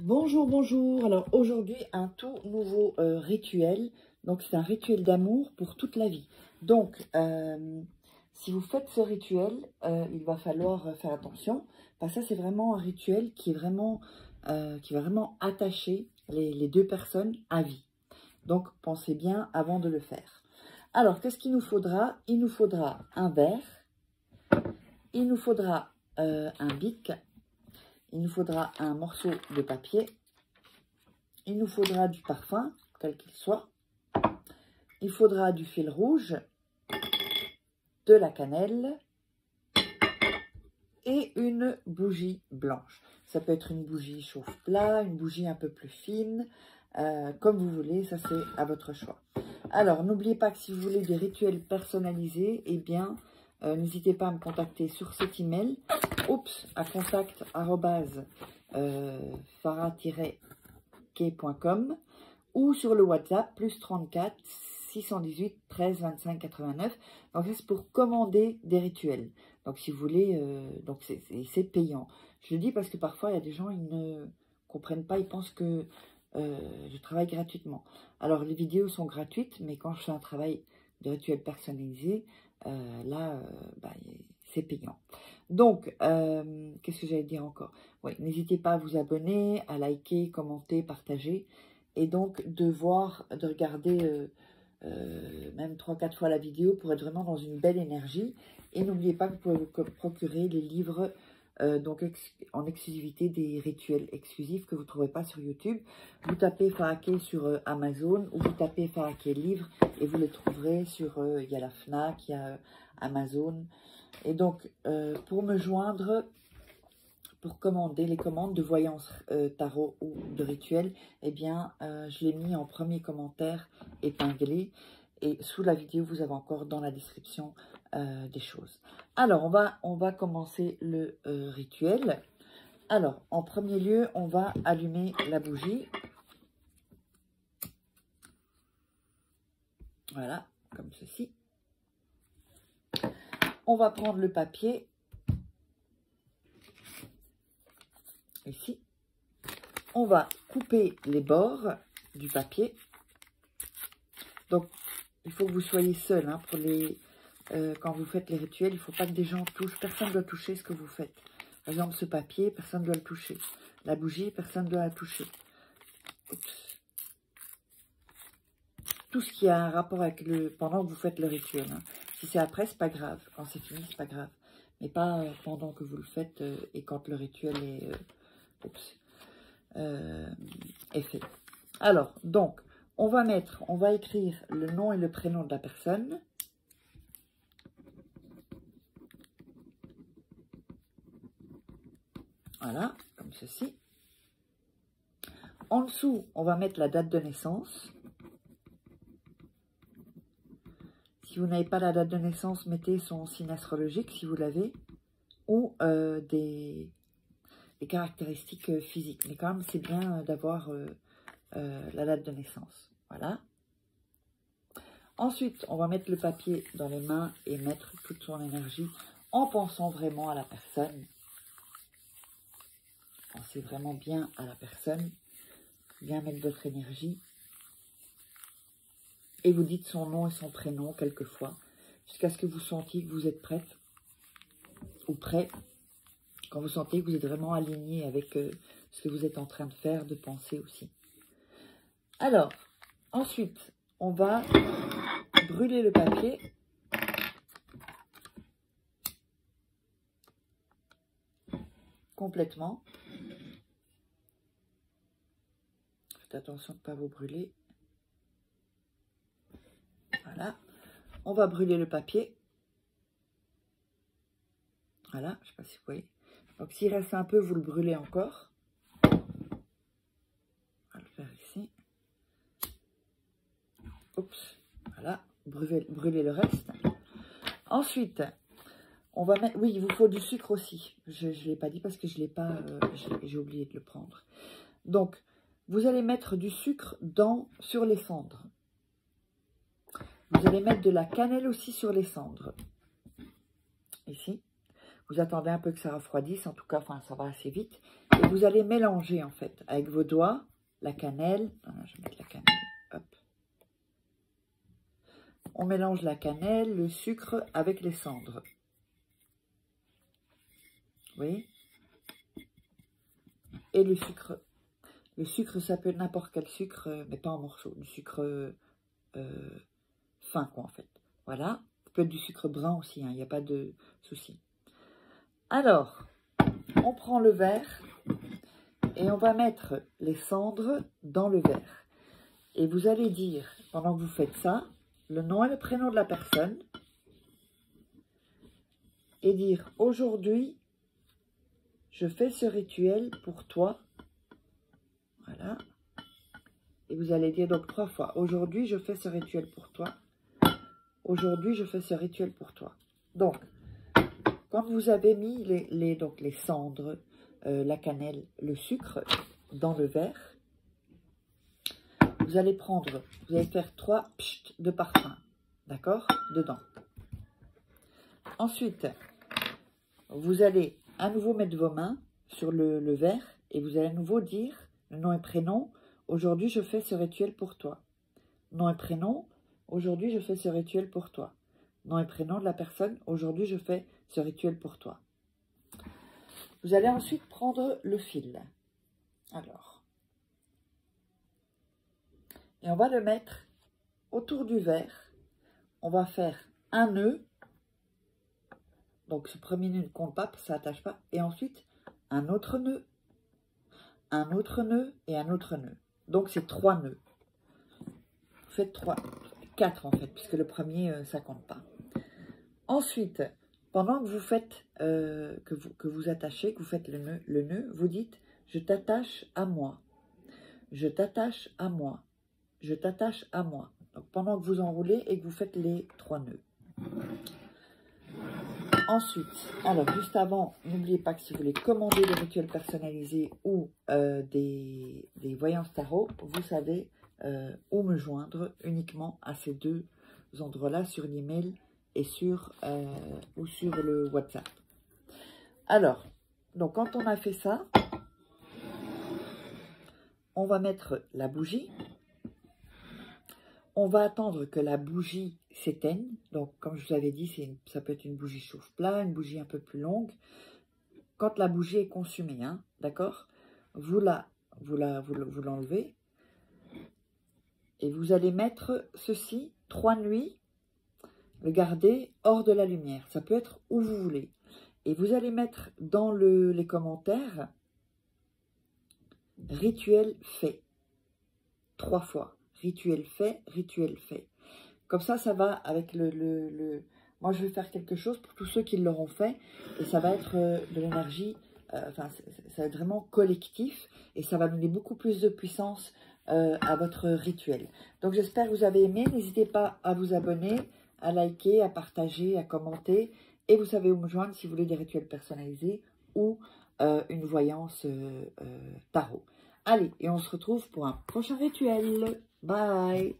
Bonjour, bonjour. Alors aujourd'hui, un tout nouveau rituel. Donc c'est un rituel d'amour pour toute la vie. Donc si vous faites ce rituel, il va falloir faire attention. Parce que ça c'est vraiment un rituel qui va vraiment attacher les deux personnes à vie. Donc pensez bien avant de le faire. Alors qu'est-ce qu'il nous faudra? Il nous faudra un verre, il nous faudra un bic. Il nous faudra un morceau de papier. Il nous faudra du parfum, quel qu'il soit. Il faudra du fil rouge, de la cannelle et une bougie blanche. Ça peut être une bougie chauffe-plat, une bougie un peu plus fine, comme vous voulez, ça c'est à votre choix. Alors, n'oubliez pas que si vous voulez des rituels personnalisés, eh bien, n'hésitez pas à me contacter sur cet email, à contact@farah-kay.com ou sur le WhatsApp +34 618 13 25 89. Donc, c'est pour commander des rituels. Donc, si vous voulez, donc c'est payant. Je le dis parce que parfois, il y a des gens, ils ne comprennent pas, ils pensent que je travaille gratuitement. Alors, les vidéos sont gratuites, mais quand je fais un travail de rituel personnalisé, c'est payant. Donc, qu'est-ce que j'allais dire encore? Oui, n'hésitez pas à vous abonner, à liker, commenter, partager. Et donc, de regarder même 3-4 fois la vidéo pour être vraiment dans une belle énergie. Et n'oubliez pas que vous pouvez vous procurer les livres en exclusivité, des rituels exclusifs que vous ne trouverez pas sur YouTube. Vous tapez Farah Kay sur Amazon ou vous tapez Farah Kay livre et vous les trouverez sur, il y a la FNAC, il y a Amazon. Et donc, pour me joindre, pour commander les commandes de voyance tarot ou de rituel, eh bien, je l'ai mis en premier commentaire épinglé. Et sous la vidéo, vous avez encore dans la description des choses. Alors, on va commencer le rituel. Alors, en premier lieu, on va allumer la bougie. Voilà, comme ceci. On va prendre le papier. Ici. On va couper les bords du papier. Donc, il faut que vous soyez seul hein, pour quand vous faites les rituels. Il ne faut pas que des gens touchent. Personne ne doit toucher ce que vous faites. Par exemple, ce papier, personne ne doit le toucher. La bougie, personne ne doit la toucher. Oups. Tout ce qui a un rapport avec pendant que vous faites le rituel. Hein. Si c'est après, c'est pas grave. Quand c'est fini, c'est pas grave. Mais pas pendant que vous le faites et quand le rituel est fait. Alors, donc, on va écrire le nom et le prénom de la personne. Voilà, comme ceci. En dessous, on va mettre la date de naissance. Si vous n'avez pas la date de naissance, mettez son signe astrologique si vous l'avez. Ou des caractéristiques physiques. Mais quand même, c'est bien d'avoir la date de naissance. Voilà. Ensuite, on va mettre le papier dans les mains et mettre toute son énergie en pensant vraiment à la personne. Pensez vraiment bien à la personne. Bien mettre votre énergie. Et vous dites son nom et son prénom quelquefois. Jusqu'à ce que vous sentiez que vous êtes prête. Ou prêt. Quand vous sentez que vous êtes vraiment aligné avec ce que vous êtes en train de faire, de penser aussi. Alors, ensuite, on va brûler le papier. Complètement. Faites attention de ne pas vous brûler. Voilà. On va brûler le papier. Voilà, je ne sais pas si vous voyez. Donc, s'il reste un peu, vous le brûlez encore. On va le faire ici. Oups, voilà. Brûlez le reste. Ensuite, on va mettre... Oui, il vous faut du sucre aussi. Je ne l'ai pas dit parce que je l'ai pas... j'ai oublié de le prendre. Donc, vous allez mettre du sucre sur les cendres. Vous allez mettre de la cannelle aussi sur les cendres. Ici. Vous attendez un peu que ça refroidisse, en tout cas, enfin, ça va assez vite. Et vous allez mélanger, en fait, avec vos doigts, la cannelle. Voilà, je vais mettre la cannelle, hop. On mélange la cannelle, le sucre avec les cendres. Vous voyez? Et le sucre. Le sucre, ça peut être n'importe quel sucre, mais pas en morceaux. Du sucre fin, quoi, en fait. Voilà. Ça peut être du sucre brun aussi, il n'y a pas de souci. Alors, on prend le verre et on va mettre les cendres dans le verre. Et vous allez dire, pendant que vous faites ça, le nom et le prénom de la personne. Et dire, aujourd'hui, je fais ce rituel pour toi. Voilà. Et vous allez dire donc 3 fois. Aujourd'hui, je fais ce rituel pour toi. Aujourd'hui, je fais ce rituel pour toi. Donc, quand vous avez mis les cendres, la cannelle, le sucre dans le verre, vous allez faire 3 pchts de parfum, d'accord, dedans. Ensuite, vous allez à nouveau mettre vos mains sur le verre et vous allez à nouveau dire le nom et prénom. Aujourd'hui, je fais ce rituel pour toi. Nom et prénom. Aujourd'hui, je fais ce rituel pour toi. Nom et prénom de la personne. Aujourd'hui, je fais ce rituel pour toi. Vous allez ensuite prendre le fil. Alors. Et on va le mettre autour du verre. On va faire un nœud. Donc, ce premier nœud ne compte pas, ça n'attache pas. Et ensuite, un autre nœud et un autre nœud. Donc, c'est 3 nœuds. Vous faites 4 en fait, puisque le premier, ça compte pas. Ensuite, pendant que vous faites, que vous attachez, que vous faites le nœud, vous dites « Je t'attache à moi. Je t'attache à moi. Je t'attache à moi. » Donc, pendant que vous enroulez et que vous faites les 3 nœuds. Ensuite, alors juste avant, n'oubliez pas que si vous voulez commander des rituels personnalisés ou des voyances tarot, vous savez où me joindre uniquement à ces 2 endroits-là, sur l'email et sur le WhatsApp. Alors, donc quand on a fait ça, on va mettre la bougie. On va attendre que la bougie s'éteigne. Donc, comme je vous avais dit, ça peut être une bougie chauffe-plat, une bougie un peu plus longue. Quand la bougie est consumée, hein, d'accord, vous l'enlevez. Et vous allez mettre ceci 3 nuits, le garder hors de la lumière. Ça peut être où vous voulez. Et vous allez mettre dans les commentaires « Rituel fait » 3 fois. Rituel fait, rituel fait. Comme ça, ça va avec Moi, je vais faire quelque chose pour tous ceux qui l'auront fait. Et ça va être de l'énergie, ça va être vraiment collectif. Et ça va donner beaucoup plus de puissance à votre rituel. Donc, j'espère que vous avez aimé. N'hésitez pas à vous abonner, à liker, à partager, à commenter. Et vous savez où me joindre si vous voulez des rituels personnalisés ou une voyance tarot. Allez, et on se retrouve pour un prochain rituel. Bye!